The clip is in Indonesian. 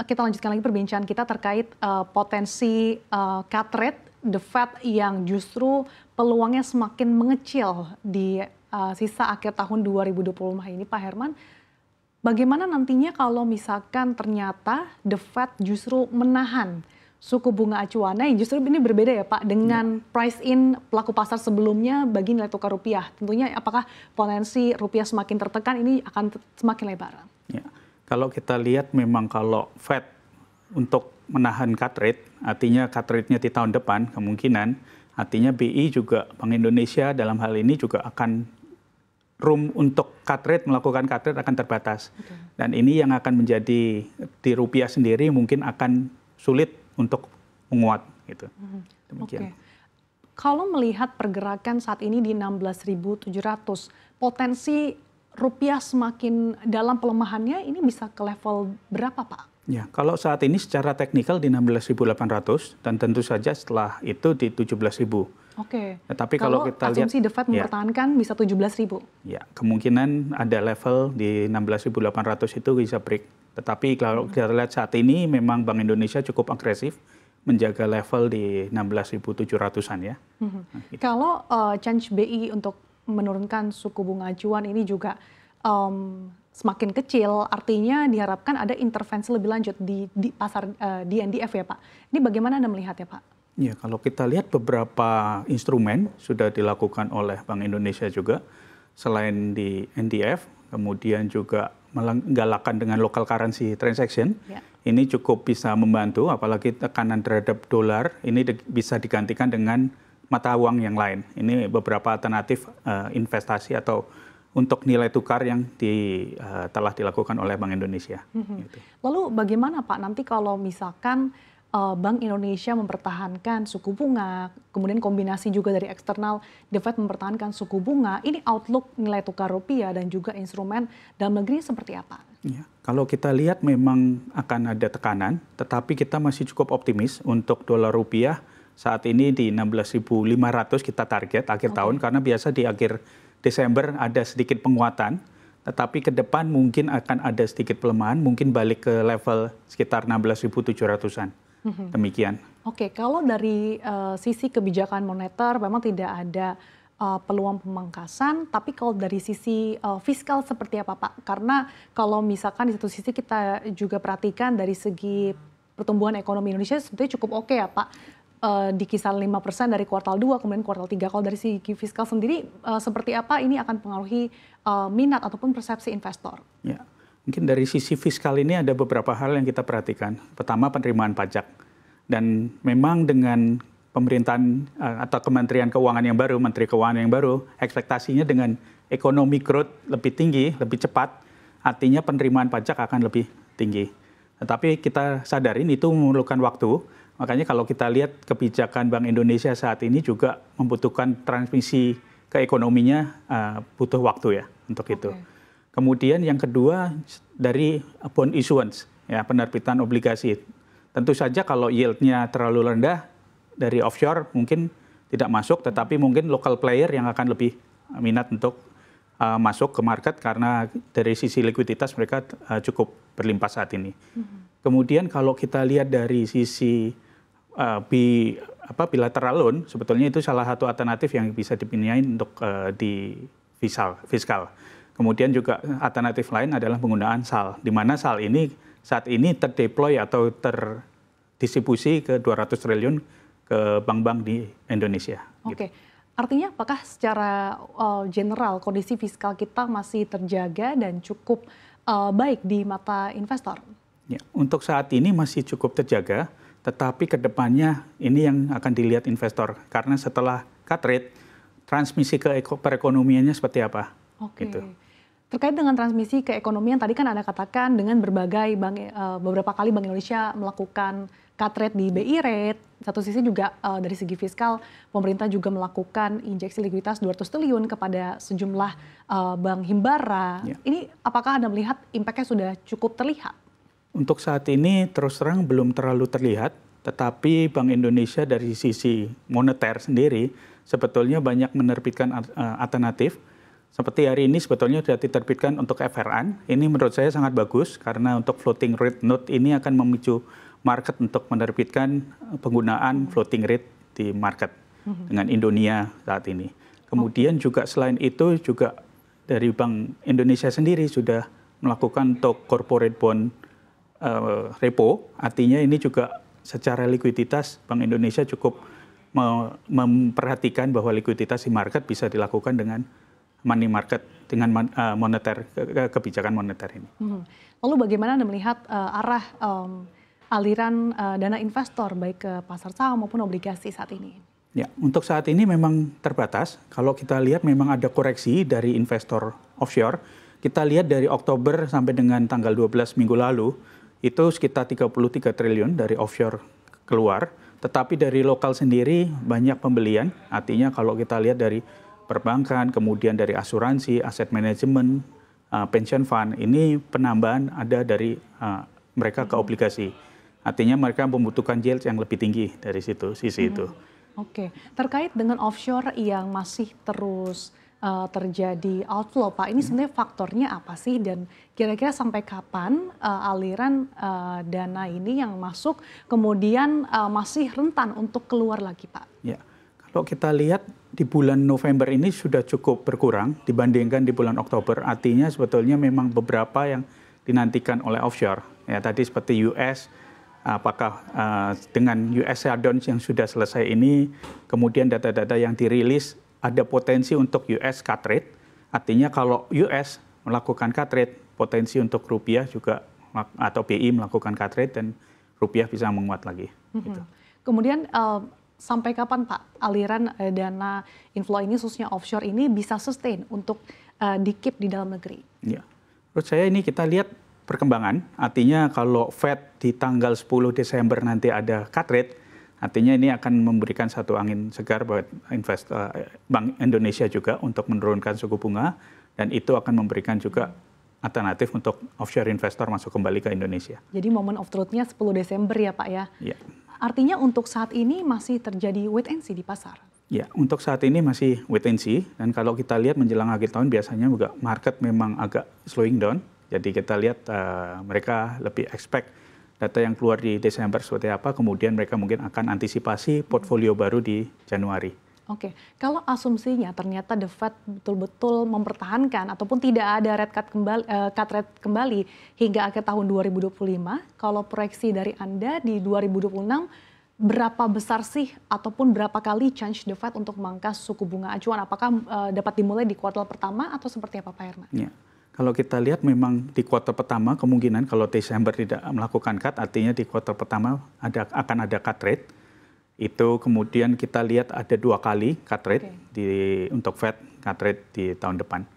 kita lanjutkan lagi perbincangan kita terkait potensi cut rate the Fed yang justru peluangnya semakin mengecil di sisa akhir tahun 2025 ini, Pak Herman. Bagaimana nantinya kalau misalkan ternyata the Fed justru menahan suku bunga acuannya, yang justru ini berbeda ya Pak dengan price in pelaku pasar sebelumnya bagi nilai tukar rupiah. Tentunya apakah potensi rupiah semakin tertekan ini akan semakin lebar? Ya. Kalau kita lihat memang kalau Fed untuk menahan cut rate, artinya cut rate-nya di tahun depan kemungkinan, artinya BI juga Bank Indonesia dalam hal ini juga akan room untuk cut rate, melakukan cut rate akan terbatas. Okay. Dan ini yang akan menjadi di rupiah sendiri mungkin akan sulit untuk menguat. Gitu. Demikian. Okay. Kalau melihat pergerakan saat ini di 16.700, potensi rupiah semakin dalam pelemahannya ini bisa ke level berapa Pak? Ya, kalau saat ini secara teknikal di 16.800 dan tentu saja setelah itu di 17.000. Oke. Tetapi kalau kita lihat asumsi The Fed mempertahankan bisa 17.000. Ya, kemungkinan ada level di 16.800 itu bisa break. Tetapi kalau kita lihat saat ini memang Bank Indonesia cukup agresif menjaga level di 16.700-an ya. Nah, gitu. Kalau change BI untuk menurunkan suku bunga acuan ini juga semakin kecil, artinya diharapkan ada intervensi lebih lanjut di pasar di NDF ya Pak. Ini bagaimana Anda melihatnya Pak? Ya, kalau kita lihat beberapa instrumen sudah dilakukan oleh Bank Indonesia juga, selain di NDF, kemudian juga menggalakkan dengan local currency transaction, ini cukup bisa membantu, apalagi tekanan terhadap dolar, ini bisa digantikan dengan mata uang yang lain. Ini beberapa alternatif investasi atau untuk nilai tukar yang telah dilakukan oleh Bank Indonesia. Gitu. Lalu bagaimana Pak nanti kalau misalkan Bank Indonesia mempertahankan suku bunga, kemudian kombinasi juga dari eksternal, The Fed mempertahankan suku bunga, ini outlook nilai tukar rupiah dan juga instrumen dalam negeri seperti apa? Ya, kalau kita lihat memang akan ada tekanan, tetapi kita masih cukup optimis untuk dolar rupiah saat ini di 16.500 kita target akhir tahun, karena biasa di akhir Desember ada sedikit penguatan, tetapi ke depan mungkin akan ada sedikit pelemahan, mungkin balik ke level sekitar 16.700-an. Demikian. Oke, kalau dari sisi kebijakan moneter memang tidak ada peluang pemangkasan, tapi kalau dari sisi fiskal seperti apa Pak? Karena kalau misalkan di satu sisi kita juga perhatikan dari segi pertumbuhan ekonomi Indonesia sebetulnya cukup oke ya Pak. Di kisaran 5% dari kuartal 2, kemudian kuartal 3. Kalau dari segi fiskal sendiri seperti apa ini akan mempengaruhi minat ataupun persepsi investor? Ya. Mungkin dari sisi fiskal ini ada beberapa hal yang kita perhatikan. Pertama, penerimaan pajak. Dan memang dengan pemerintahan atau Kementerian Keuangan yang baru, Menteri Keuangan yang baru, ekspektasinya dengan ekonomi growth lebih tinggi, lebih cepat, artinya penerimaan pajak akan lebih tinggi. Tetapi kita sadarin itu memerlukan waktu. Makanya kalau kita lihat kebijakan Bank Indonesia saat ini juga membutuhkan transmisi ke ekonominya butuh waktu ya untuk itu. Kemudian yang kedua dari bond issuance, ya penerbitan obligasi. Tentu saja kalau yield-nya terlalu rendah dari offshore mungkin tidak masuk, tetapi mungkin local player yang akan lebih minat untuk masuk ke market karena dari sisi likuiditas mereka cukup berlimpah saat ini. Kemudian kalau kita lihat dari sisi bilateral loan, sebetulnya itu salah satu alternatif yang bisa dipinjain untuk di fiskal. Kemudian juga alternatif lain adalah penggunaan SAL, di mana SAL ini saat ini terdeploy atau terdistribusi ke 200 triliun ke bank-bank di Indonesia. Oke, artinya apakah secara general kondisi fiskal kita masih terjaga dan cukup baik di mata investor? Ya, untuk saat ini masih cukup terjaga, tetapi ke depannya ini yang akan dilihat investor. Karena setelah cut rate, transmisi ke perekonomiannya seperti apa? Oke. Gitu. Terkait dengan transmisi keekonomian, tadi kan Anda katakan dengan berbagai beberapa kali Bank Indonesia melakukan cut rate di BI rate, satu sisi juga dari segi fiskal, pemerintah juga melakukan injeksi likuiditas 200 triliun kepada sejumlah bank himbara. Ya. Ini apakah Anda melihat impact-nya sudah cukup terlihat? Untuk saat ini terus terang belum terlalu terlihat, tetapi Bank Indonesia dari sisi moneter sendiri sebetulnya banyak menerbitkan alternatif. Seperti hari ini sebetulnya sudah diterbitkan untuk FRN. Ini menurut saya sangat bagus karena untuk floating rate note ini akan memicu market untuk menerbitkan penggunaan floating rate di market dengan Indonesia saat ini. Kemudian juga selain itu juga dari Bank Indonesia sendiri sudah melakukan untuk corporate bond repo. Artinya ini juga secara likuiditas Bank Indonesia cukup memperhatikan bahwa likuiditas di market bisa dilakukan dengan money market dengan moneter, kebijakan moneter ini. Lalu bagaimana Anda melihat arah aliran dana investor baik ke pasar saham maupun obligasi saat ini? Ya, untuk saat ini memang terbatas. Kalau kita lihat memang ada koreksi dari investor offshore. Kita lihat dari Oktober sampai dengan tanggal 12 minggu lalu, itu sekitar 33 triliun dari offshore keluar. Tetapi dari lokal sendiri banyak pembelian. Artinya kalau kita lihat dari perbankan, kemudian dari asuransi, aset manajemen, pension fund, ini penambahan ada dari mereka ke obligasi. Artinya mereka membutuhkan yield yang lebih tinggi dari sisi itu. Oke, terkait dengan offshore yang masih terus terjadi outflow, Pak, ini sebenarnya faktornya apa sih dan kira-kira sampai kapan aliran dana ini yang masuk kemudian masih rentan untuk keluar lagi, Pak? Ya, kalau kita lihat di bulan November ini sudah cukup berkurang dibandingkan di bulan Oktober. Artinya sebetulnya memang beberapa yang dinantikan oleh offshore. Ya, tadi seperti US. Apakah dengan US shutdown yang sudah selesai ini, kemudian data-data yang dirilis ada potensi untuk US cut rate, artinya kalau US melakukan cut rate, potensi untuk rupiah juga atau BI melakukan cut rate dan rupiah bisa menguat lagi. Gitu. Kemudian sampai kapan Pak aliran dana inflow ini khususnya offshore ini bisa sustain untuk di-keep di dalam negeri? Ya, menurut saya ini kita lihat perkembangan, artinya kalau Fed di tanggal 10 Desember nanti ada cut rate, artinya ini akan memberikan satu angin segar buat Bank Indonesia juga untuk menurunkan suku bunga, dan itu akan memberikan juga alternatif untuk offshore investor masuk kembali ke Indonesia. Jadi moment of truth-nya 10 Desember ya Pak ya? Ya. Artinya untuk saat ini masih terjadi wait and see di pasar? Ya, untuk saat ini masih wait and see, dan kalau kita lihat menjelang akhir tahun biasanya juga market memang agak slowing down. Jadi kita lihat mereka lebih expect data yang keluar di Desember seperti apa, kemudian mereka mungkin akan antisipasi portfolio baru di Januari. Oke, kalau asumsinya ternyata The Fed betul-betul mempertahankan ataupun tidak ada cut rate kembali hingga akhir tahun 2025, kalau proyeksi dari Anda di 2026, berapa besar sih ataupun berapa kali chance The Fed untuk memangkas suku bunga acuan? Apakah dapat dimulai di kuartal pertama atau seperti apa Pak Herman? Ya. Kalau kita lihat memang di kuartal pertama kemungkinan kalau Desember tidak melakukan cut, artinya di kuartal pertama akan ada cut rate. Itu kemudian kita lihat ada 2 kali cut rate untuk Fed cut rate di tahun depan.